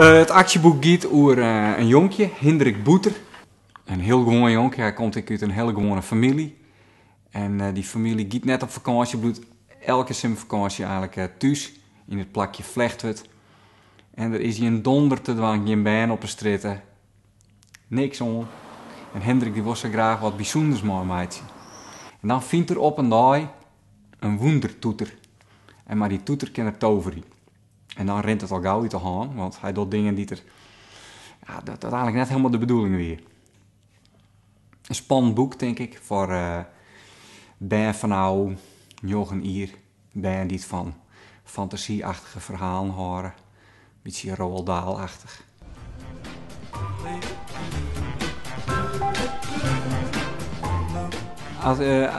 Het actieboek gaat over een jonkje, Hendrik Boeter. Een heel gewoon jonkje, hij komt uit een hele gewone familie. En die familie gaat net op vakantie, bloedt elke zomervakantie eigenlijk thuis in het plakje Vlechtwet. En er is hier een donder te dwang, een baan op een straat. Niks om. En Hendrik die wil zo graag wat bijzonders mooi meidje. En dan vindt er op een dag een wondertoeter. En maar die toeter kan er toveren. En dan rent het al gauw uit de hand, want hij doet dingen die er... Ja, dat is eigenlijk net helemaal de bedoeling weer. Een spannend boek, denk ik, voor ben van nou, jongen hier, ben die het van fantasieachtige verhalen horen. Beetje Roald Dahl-achtig.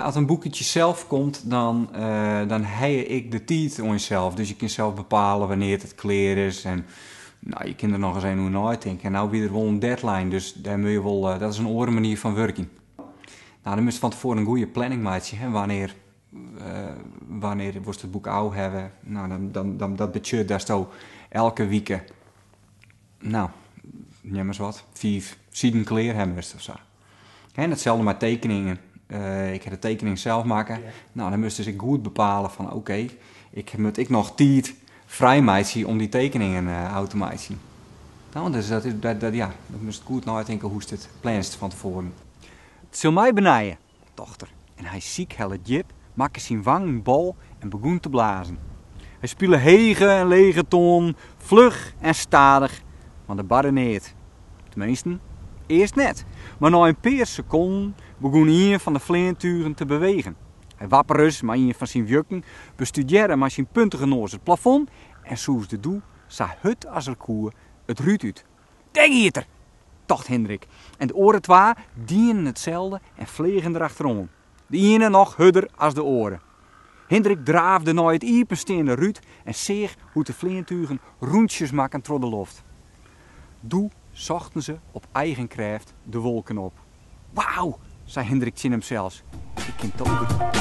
Als een boeketje zelf komt, dan heb ik de tijd aan jezelf. Dus je kunt zelf bepalen wanneer het klaar is. En nou, je kunt er nog eens een hoe nooit denken. En nou weer wel een deadline, dus daar moet je wel, dat is een andere manier van werken. Nou, dan moet je van tevoren een goede planning maken. Hè? Wanneer wordt het boek oud hebben. Nou, dan dat budget daar zo elke week. Nou, neem eens wat, 5 zijden klaar hebben of zo. En hetzelfde met tekeningen. Ik ga de tekening zelf maken. Ja. Nou, dan moest dus ik goed bepalen van oké, ik moet nog tijd vrij maken om die tekeningen uit te maken. Nou, dus dat moest ik goed nadenken hoe het planst van tevoren. Het zal mij benijden, dochter. En hij ziek helle jip, maakte zijn wang een bol en begon te blazen. Hij speelde hege en lege toon, vlug en stadig, maar de barre niet. Tenminste, eerst net. Maar na een paar seconden begon een van de vleentuigen te bewegen. Hij wapperde maar een van zijn jukken, bestudeerde maar zijn puntige noos het plafond en zoals de doe, zag het als een koe het ruut uit. Denk hier er, dacht Hendrik. En de oren twa dienen hetzelfde en vliegen erachterom. De ene nog hudder als de oren. Hendrik draafde naar het iepensteende ruut en zeeg hoe de vleentuigen rondjes maken door de lucht. Doe zochten ze op eigen kracht de wolken op. Wauw, zei Hendrik in hem zelfs. Ik ken toveren.